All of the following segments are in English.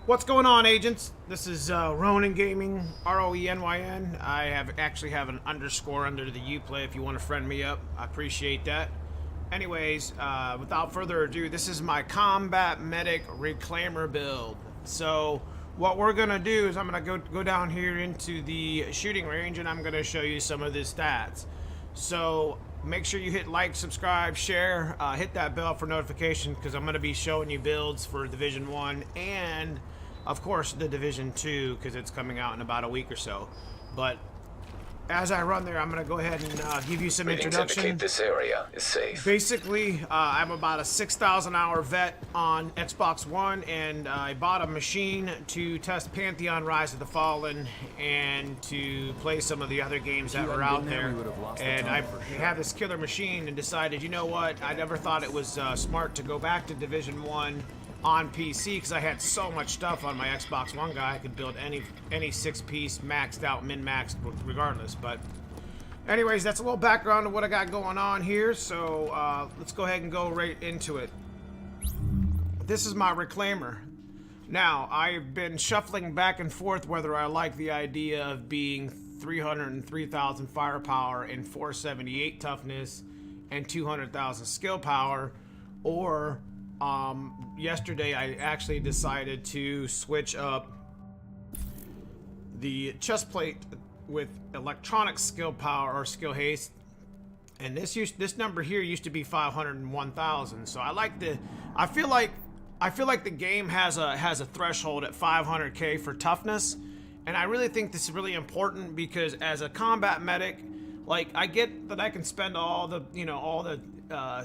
What's going on, agents? This is Ronin Gaming, Roenyn. I actually have an underscore under the Uplay if you want to friend me up. I appreciate that. Anyways, without further ado, this is my Combat Medic Reclaimer build. So what we're gonna do is I'm gonna go down here into the shooting range and I'm gonna show you some of the stats. So make sure you hit like, subscribe, share, hit that bell for notification because I'm going to be showing you builds for Division 1 and, of course, the Division 2 because it's coming out in about a week or so. But as I run there, I'm going to go ahead and give you some introduction. Indicate this area is safe. Basically, I'm about a 6,000 hour vet on Xbox One, and I bought a machine to test Pantheon Rise of the Fallen and to play some of the other games that were out there. And I had this killer machine and decided, you know what, I never thought it was smart to go back to Division 1 on PC because I had so much stuff on my Xbox One guy. I could build any 6-piece maxed out, min-maxed regardless. But anyways, that's a little background of what I got going on here. So let's go ahead and go right into it. This is my Reclaimer. Now, I've been shuffling back and forth whether I like the idea of being 303,000 firepower and 478 toughness and 200,000 skill power, or yesterday I actually decided to switch up the chest plate with electronic skill power or skill haste, and this number here used to be 501,000. So I feel like the game has a threshold at 500k for toughness, and I really think this is really important because as a combat medic, like, I get that I can spend all the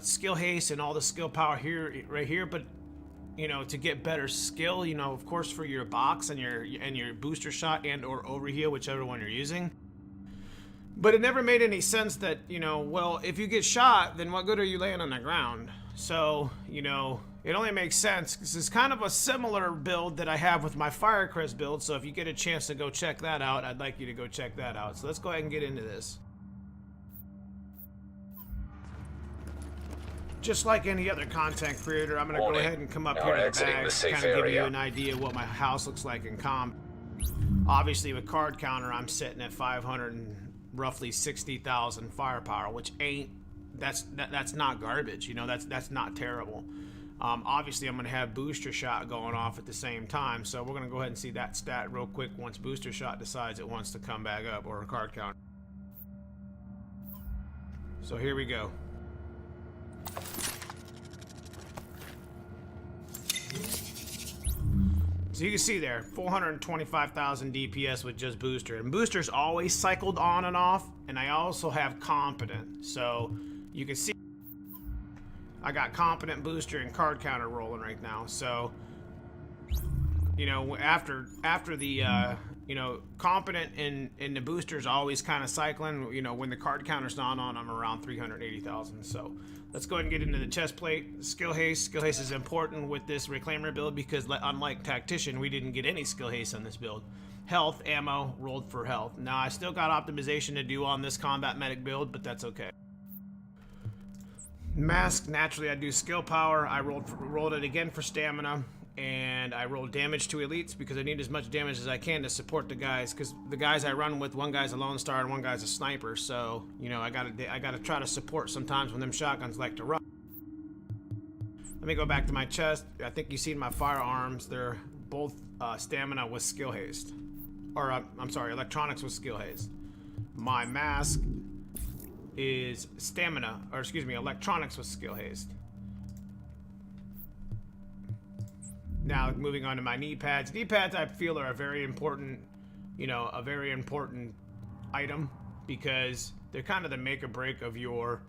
skill haste and all the skill power right here, but to get better skill, of course, for your box and your booster shot and or overheal, whichever one you're using. But it never made any sense that, well, if you get shot, then what good are you laying on the ground? So, it only makes sense. This is kind of a similar build that I have with my Firecrest build, so if you get a chance to go check that out, I'd like you to go check that out. So let's go ahead and get into this. Just like any other content creator, I'm going to go ahead and come up here to the bags, kind of give you an idea of what my house looks like in comp. Obviously, with card counter, I'm sitting at 500 and roughly 60,000 firepower, which that's not garbage. That's not terrible. Obviously, I'm going to have booster shot going off at the same time, so we're going to go ahead and see that stat real quick once booster shot decides it wants to come back up, or a card counter. So here we go. So you can see there, 425,000 DPS with just booster. And booster's always cycled on and off, and I also have competent. So you can see I got competent, booster, and card counter rolling right now. So, after the competent and the booster's always kind of cycling. When the card counter's not on, I'm around 380,000. So let's go ahead and get into the chest plate. Skill haste. Skill haste is important with this Reclaimer build because, unlike Tactician, we didn't get any skill haste on this build. Health, ammo, rolled for health. Now, I still got optimization to do on this combat medic build, but that's okay. Mask, naturally I do skill power. I rolled it again for stamina, and I rolled damage to elites because I need as much damage as I can to support the guys, because the guys I run with, one guy's a lone star and one guy's a sniper, so I gotta try to support sometimes when them shotguns like to run. Let me go back to my chest. I think you've seen my firearms. They're both stamina with skill haste, or I'm sorry, electronics with skill haste. My mask is stamina, or excuse me, electronics with skill haste. Now moving on to my knee pads. Knee pads I feel are a very important, item because they're kind of the make or break of your,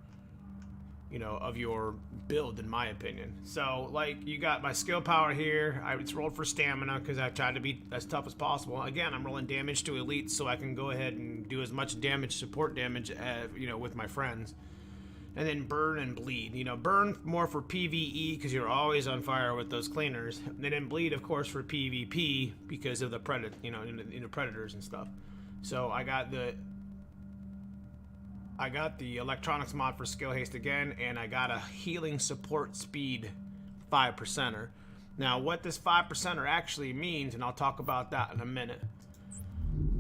build, in my opinion. So, like, you got my skill power here. It's rolled for stamina because I tried to be as tough as possible. Again, I'm rolling damage to elites so I can go ahead and do as much damage, support damage, with my friends. And then burn and bleed. Burn more for PvE because you're always on fire with those cleaners. And then bleed, of course, for PvP because of the predators and stuff. So I got the electronics mod for skill haste again, and I got a healing support speed 5%er. Now, what this 5%er actually means, and I'll talk about that in a minute.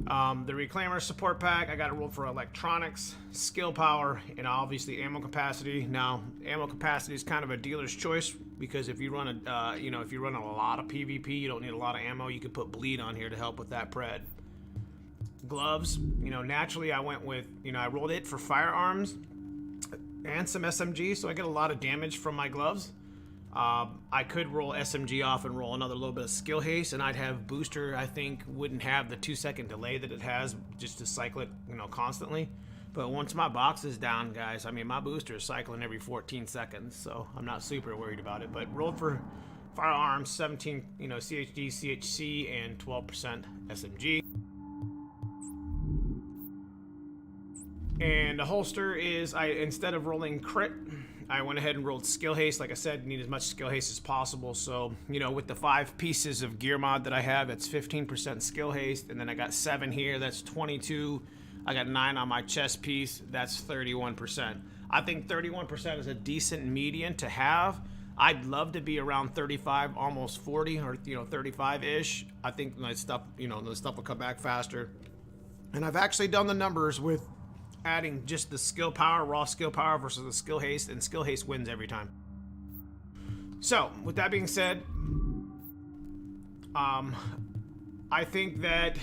The Reclaimer support pack, I got it rolled for electronics, skill power, and obviously ammo capacity. Now, ammo capacity is kind of a dealer's choice because if you run a, if you run a lot of PvP, you don't need a lot of ammo. You could put bleed on here to help with that pred. Gloves, naturally I went with, I rolled it for firearms and some SMG, so I get a lot of damage from my gloves. I could roll SMG off and roll another little bit of skill haste, and I'd have booster. I think wouldn't have the 2-second delay that it has just to cycle it, constantly. But once my box is down, guys, I mean, my booster is cycling every 14 seconds, so I'm not super worried about it. But rolled for firearms, 17, CHD, CHC, and 12% SMG. And the holster is, instead of rolling crit, I went ahead and rolled skill haste. Like I said, need as much skill haste as possible. So, with the 5 pieces of gear mod that I have, that's 15% skill haste. And then I got 7 here, that's 22. I got 9 on my chest piece, that's 31%. I think 31% is a decent median to have. I'd love to be around 35, almost 40, or 35-ish. I think my stuff, the stuff will come back faster. And I've actually done the numbers with adding just the skill power, raw skill power versus the skill haste, and skill haste wins every time. So, with that being said, I think that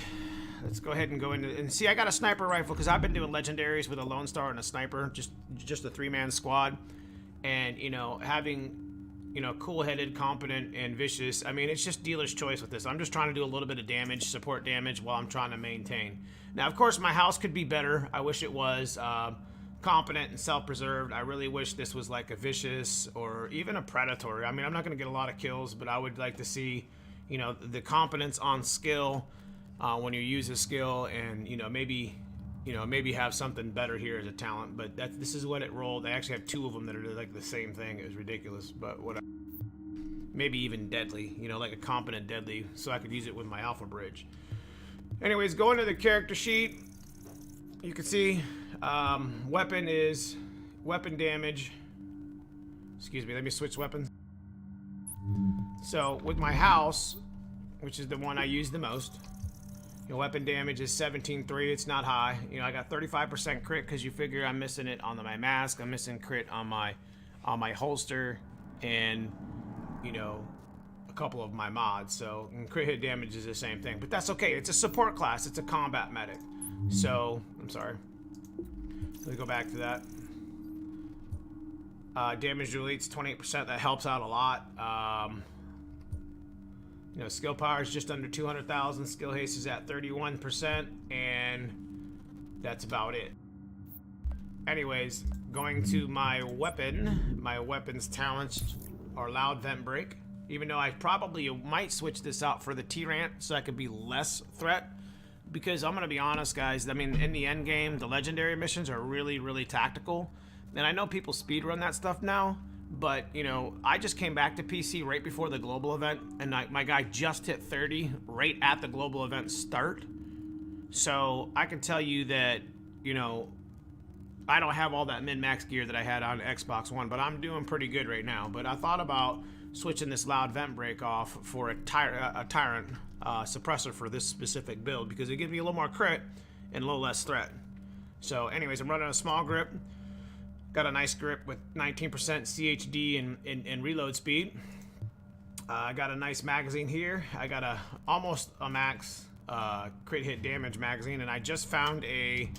let's go ahead and go into and see. I got a sniper rifle because I've been doing legendaries with a Lone Star and a sniper, just a 3-man squad, and having cool-headed, competent, and vicious. I mean, it's just dealer's choice with this. I'm just trying to do a little bit of damage, support damage, while I'm trying to maintain. Now, of course, my house could be better. I wish it was competent and self-preserved. I really wish this was like a vicious or even a predatory. I mean, I'm not going to get a lot of kills, but I would like to see, the competence on skill when you use a skill, and maybe have something better here as a talent. But this is what it rolled. I actually have 2 of them that are like the same thing. It was ridiculous, but whatever. Maybe even deadly, like a competent deadly, so I could use it with my alpha bridge. Anyways, going to the character sheet, you can see weapon is weapon damage. Excuse me, let me switch weapons. So with my house, which is the one I use the most, weapon damage is 17.3. It's not high. I got 35% crit because you figure I'm missing it on my mask. I'm missing crit on my holster, and a couple of my mods. So crit hit damage is the same thing, but that's okay. It's a support class. It's a combat medic. So I'm sorry. Let me go back to that. Damage to elites 28%. That helps out a lot. Skill power is just under 200,000. Skill haste is at 31%, and that's about it. Anyways, going to my weapon. My weapon's talents are loud vent break. Even though I probably might switch this out for the T-Rant so I could be less threat. Because I'm going to be honest, guys. I mean, in the end game, the legendary missions are really, really tactical. And I know people speedrun that stuff now. But, I just came back to PC right before the global event, and my guy just hit 30 right at the global event start. So I can tell you that, I don't have all that min-max gear that I had on Xbox One, but I'm doing pretty good right now. But I thought about switching this loud vent break off for a tyrant suppressor for this specific build, because it gives me a little more crit and a little less threat. So anyways, I'm running a small grip. Got a nice grip with 19% CHD and reload speed. I got a nice magazine here. I got almost a max crit hit damage magazine, and I just found a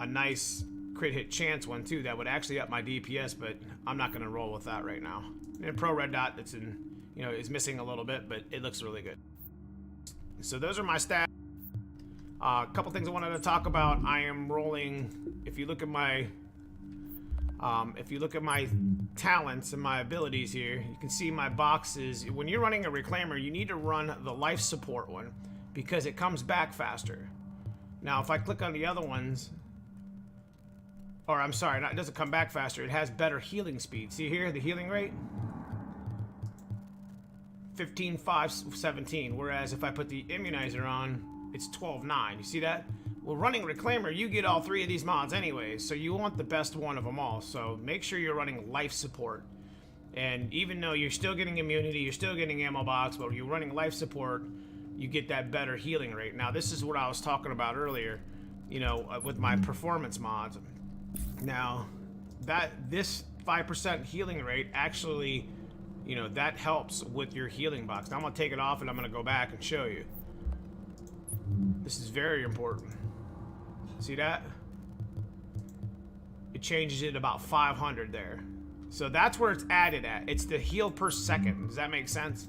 nice crit hit chance one too that would actually up my DPS, but I'm not going to roll with that right now. And Pro Red Dot that's in, is missing a little bit, but it looks really good. So those are my stats. A couple things I wanted to talk about. I am rolling. If you look at my talents and my abilities here, you can see my boxes. When you're running a Reclaimer, you need to run the life support one because it comes back faster. Now, if I click on the other ones, or I'm sorry, it doesn't come back faster. It has better healing speed. See here, the healing rate. 15, 5, 17. Whereas if I put the immunizer on, it's 12.9. You see that? Well, running Reclaimer, you get all 3 of these mods anyways, so you want the best one of them all. So make sure you're running life support. And even though you're still getting immunity, you're still getting ammo box, but when you're running life support, you get that better healing rate. Now, this is what I was talking about earlier, you know, with my performance mods. Now, this 5% healing rate actually, you know, that helps with your healing box. Now, I'm going to take it off and I'm going to go back and show you. This is very important. See that? It changes it about 500 there. So that's where it's added at. It's the heal per second. Does that make sense?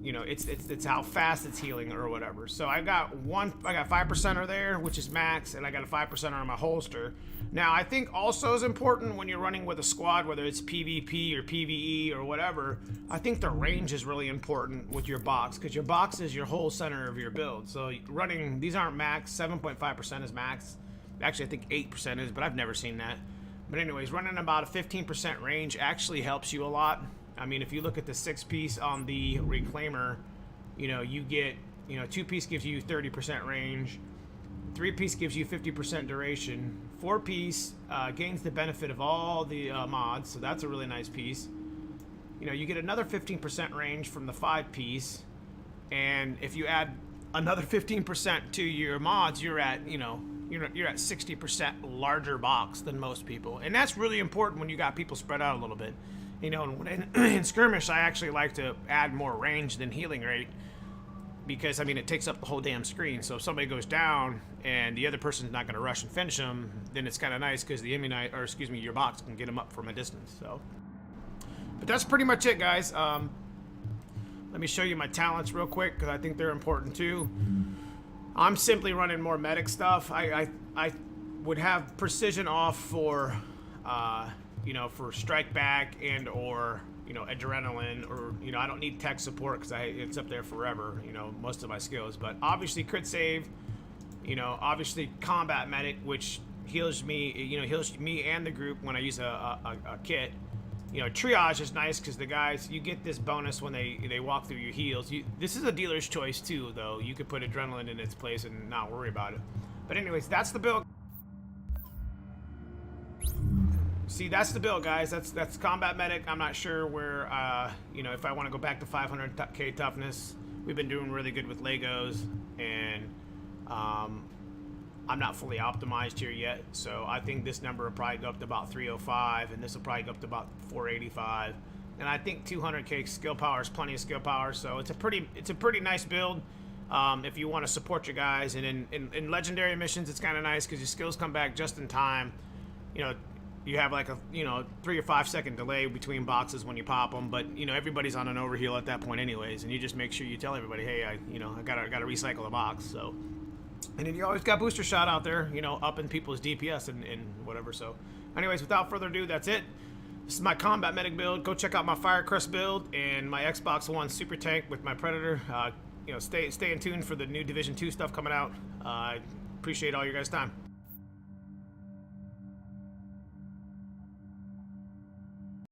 You know, it's how fast it's healing or whatever. So I got 5%er there, which is max, and I got a 5%er on my holster. Now, I think also is important when you're running with a squad, whether it's PvP or PvE or whatever, I think the range is really important with your box, because your box is your whole center of your build. So running, these aren't max, 7.5% is max. Actually, I think 8% is, but I've never seen that. But anyways, running about a 15% range actually helps you a lot. I mean, if you look at the 6-piece on the Reclaimer, you know, you get, you know, 2-piece gives you 30% range, 3-piece gives you 50% duration, 4-piece gains the benefit of all the mods, so that's a really nice piece. You know, you get another 15% range from the 5-piece, and if you add another 15% to your mods, you're at, you know, you're at 60% larger box than most people. And that's really important when you got people spread out a little bit. You know, in skirmish, I actually like to add more range than healing rate, because, I mean, it takes up the whole damn screen. So if somebody goes down and the other person's not going to rush and finish them, then it's kind of nice because the immunite, or excuse me, your box can get them up from a distance. So, but that's pretty much it, guys. Let me show you my talents real quick, because I think they're important too. I'm simply running more medic stuff. I would have precision off for, you know, for strike back and or, you know, adrenaline, or, you know, I don't need tech support because it's up there forever, you know, most of my skills. But obviously crit save, you know, obviously combat medic, which heals me, you know, heals me and the group when I use a kit. You know, triage is nice because the guys, you get this bonus when they walk through your heals. This is a dealer's choice too, though. You could put adrenaline in its place and not worry about it. But anyways, that's the build. See, that's the build, guys. That's combat medic. I'm not sure where, you know, if I want to go back to 500k toughness. We've been doing really good with Legos, and I'm not fully optimized here yet, so I think this number will probably go up to about 305, and this will probably go up to about 485. And I think 200k skill power is plenty of skill power, so it's a pretty nice build if you want to support your guys. And in legendary missions, it's kind of nice because your skills come back just in time. You know, you have like a 3 or 5 second delay between boxes when you pop them, but you know, everybody's on an overheal at that point anyways, and you just make sure you tell everybody, hey, I gotta recycle the box. So. And then you always got booster shot out there, you know, up in people's DPS and whatever. So, anyways, without further ado, that's it. This is my combat medic build. Go check out my Firecrest build and my Xbox One Super Tank with my Predator. You know, stay in tune for the new Division 2 stuff coming out. I appreciate all your guys' time.